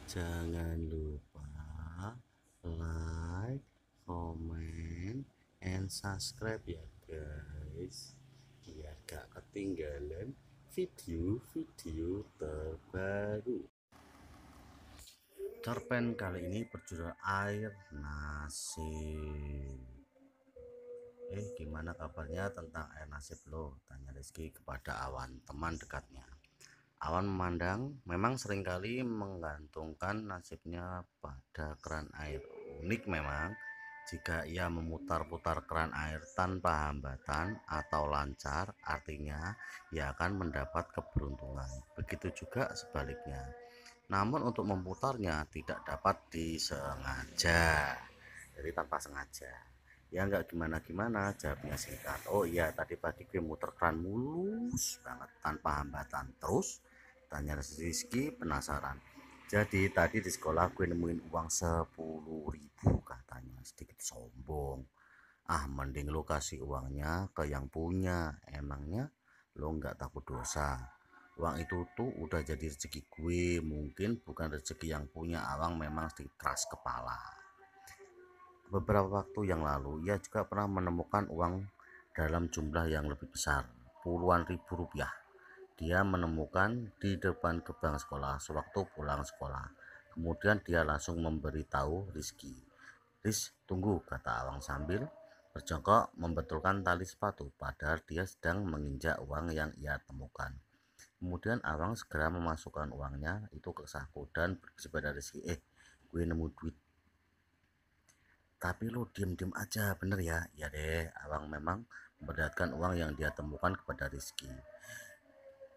Jangan lupa like, comment, and subscribe ya guys, biar gak ketinggalan video-video terbaru. Cerpen kali ini berjudul Air Nasib. Gimana kabarnya tentang air nasib lo? Tanya Rizky kepada Awan, teman dekatnya. Awan memandang, memang seringkali menggantungkan nasibnya pada keran air. Unik memang, jika ia memutar-putar keran air tanpa hambatan atau lancar, artinya ia akan mendapat keberuntungan. Begitu juga sebaliknya. Namun untuk memutarnya tidak dapat disengaja, jadi tanpa sengaja. Ya nggak gimana-gimana, jawabnya singkat. Oh iya, tadi pagi gue muter keran mulus banget tanpa hambatan. Terus tanya Rizky penasaran. Jadi tadi di sekolah gue nemuin uang 10.000, katanya sedikit sombong. Ah, mending lo kasih uangnya ke yang punya. Emangnya lo nggak takut dosa? Uang itu tuh udah jadi rezeki gue, mungkin bukan rezeki yang punya. Awang memang sedikit keras kepala. Beberapa waktu yang lalu, ia juga pernah menemukan uang dalam jumlah yang lebih besar, puluhan ribu rupiah. Dia menemukan di depan gerbang sekolah sewaktu pulang sekolah. Kemudian dia langsung memberitahu Rizky. Riz, tunggu, kata Awang sambil berjongkok membetulkan tali sepatu, padahal dia sedang menginjak uang yang ia temukan. Kemudian Awang segera memasukkan uangnya itu ke saku dan berbisik pada Rizky, gue nemu duit. Tapi lo diem-diem aja, bener ya? Ya deh, Awang memang memperlihatkan uang yang dia temukan kepada Rizky.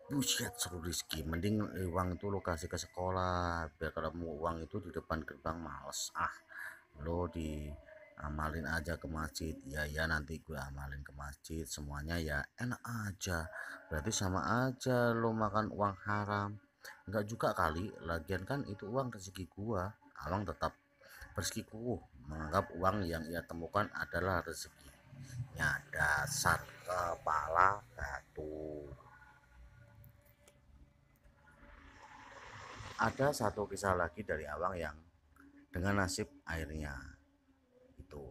Buset, seru Rizky, mending uang itu lo kasih ke sekolah, biar kalau mau uang itu di depan gerbang males. Lo diamalin aja ke masjid. Ya nanti gue amalin ke masjid semuanya, ya enak aja. Berarti sama aja lo makan uang haram. Enggak juga kali, lagian kan itu uang rezeki gua. Awang tetap bersikukuh menganggap uang yang ia temukan adalah rezekinya. Dasar kepala batu. Ada satu kisah lagi dari Awang yang dengan nasib airnya itu.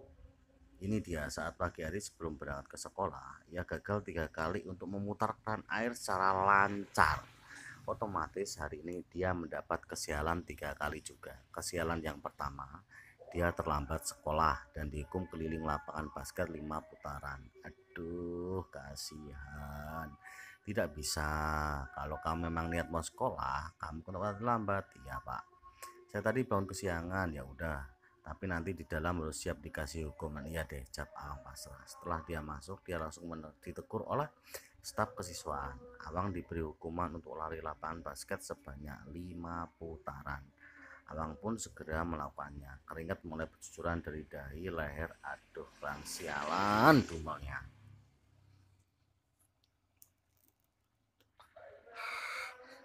Ini dia, saat pagi hari sebelum berangkat ke sekolah, ia gagal 3 kali untuk memutar keran air secara lancar. Otomatis hari ini dia mendapat kesialan 3 kali juga. Kesialan yang pertama, dia terlambat sekolah dan dihukum keliling lapangan basket 5 putaran. Aduh, kasihan. Tidak bisa. Kalau kamu memang niat mau sekolah, kamu kenapa terlambat? Iya, Pak. Saya tadi bangun kesiangan. Ya udah, tapi nanti di dalam harus siap dikasih hukuman. Iya deh, jawab Awang pasrah. Setelah dia masuk, dia langsung ditegur oleh staf kesiswaan. Awang diberi hukuman untuk lari lapangan basket sebanyak 5 putaran. Awang pun segera melakukannya. Keringat mulai bercucuran dari dahi, leher. Aduh, bang sialan dumelnya.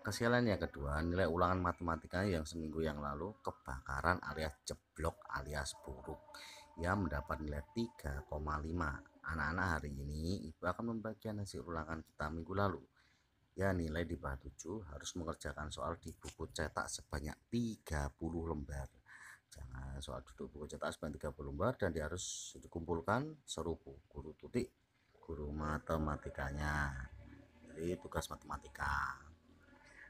Kesialan yang kedua, nilai ulangan matematika yang seminggu yang lalu kebakaran alias jeblok alias buruk. Ia mendapat nilai 3,5. Anak-anak, hari ini ibu akan membagikan hasil ulangan kita minggu lalu. Ya, nilai di bawah 7 harus mengerjakan soal di buku cetak sebanyak 30 lembar. Jangan soal duduk buku cetak sebanyak 30 lembar dan dia harus dikumpulkan serupu guru tutik, guru matematikanya. Jadi tugas matematika.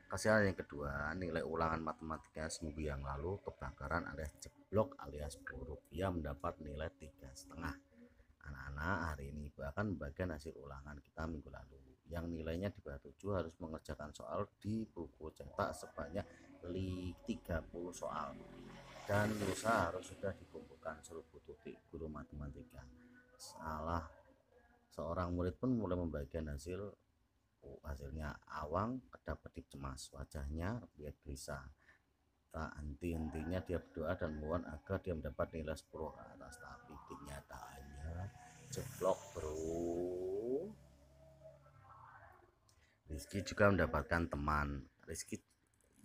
Kesialan yang kedua, nilai ulangan matematika seminggu yang lalu kebakaran alias jeblok alias buruk. Ia mendapat nilai 3,5. Anak-anak, hari ini bahkan bagian hasil ulangan kita minggu lalu yang nilainya di bawah 7 harus mengerjakan soal di buku cetak sebanyak 30 soal, dan lusa harus sudah dikumpulkan seluruh tutik guru matematika. Salah seorang murid pun mulai membagikan hasilnya. Awang kedap kedip cemas, wajahnya biar bisa. Tak henti-hentinya dia berdoa dan mohon agar dia mendapat nilai 10 ke atas, tapi kenyataannya jeblok bro. Rizky juga mendapatkan teman. Rizky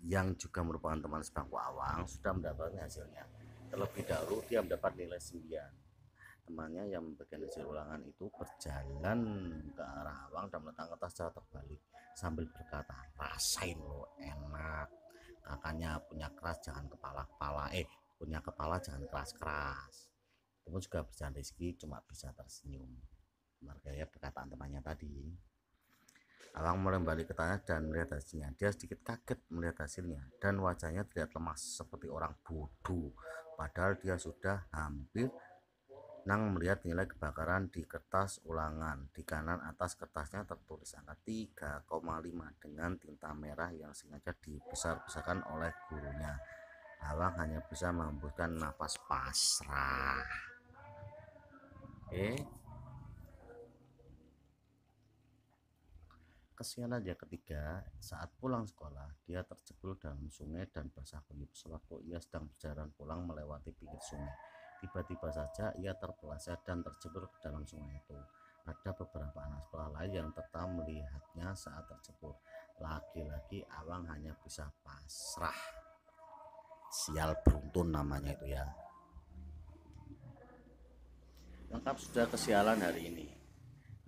yang juga merupakan teman sebangku Awang sudah mendapatkan hasilnya. Terlebih dahulu dia mendapat nilai 9. Temannya yang membagikan hasil ulangan itu berjalan ke arah Awang dan meletakkan tas secara terbalik sambil berkata, rasain lo, enak. kakaknya punya keras jangan kepala-kepala, punya kepala jangan keras-keras. Itu pun juga bercanda Rizky cuma bisa tersenyum menghargai perkataan temannya tadi. Awang mulai balik ke tanah dan melihat hasilnya. Dia sedikit kaget melihat hasilnya dan wajahnya terlihat lemas seperti orang bodoh. Padahal dia sudah hampir melihat nilai kebakaran di kertas ulangan. Di kanan atas kertasnya tertulis angka 3,5 dengan tinta merah yang sengaja dibesar-besarkan oleh gurunya. Awang hanya bisa menghembuskan nafas pasrah. Kesialan yang ketiga, saat pulang sekolah, dia terjebol dalam sungai dan basah kuyup. Sewaktu ia sedang berjalan pulang melewati pinggir sungai, tiba-tiba saja ia terpeleset dan terjebol ke dalam sungai itu. Ada beberapa anak sekolah lain yang tetap melihatnya saat terjebol. Lagi-lagi Awang hanya bisa pasrah. Sial beruntun namanya itu ya. Lengkap sudah kesialan hari ini.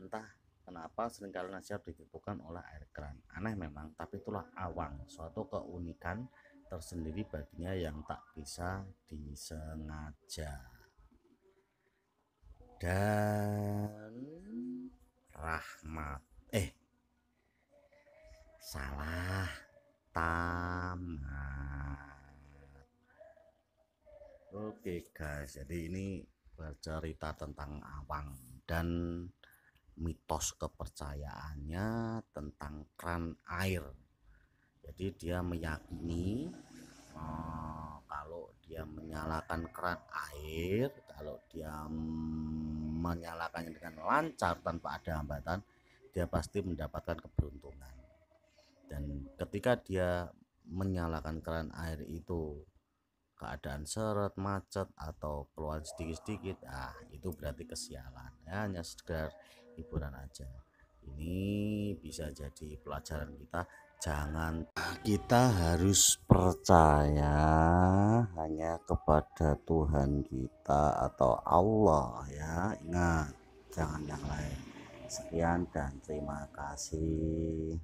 Entah kenapa seringkali nasihat ditentukan oleh air keran. Aneh memang, tapi itulah Awang, suatu keunikan tersendiri baginya yang tak bisa disengaja. Dan Rahmat salah tamat. Oke guys, jadi ini bercerita tentang Awang dan mitos kepercayaannya tentang keran air. Jadi dia meyakini kalau dia menyalakan keran air, kalau dia menyalakannya dengan lancar tanpa ada hambatan, dia pasti mendapatkan keberuntungan. Dan ketika dia menyalakan keran air itu keadaan seret, macet, atau keluar sedikit-sedikit, itu berarti kesialan ya, hanya sekedar hiburan aja. Ini bisa jadi pelajaran kita, jangan kita harus percaya hanya kepada Tuhan kita atau Allah ya, ingat jangan yang lain. Sekian dan terima kasih.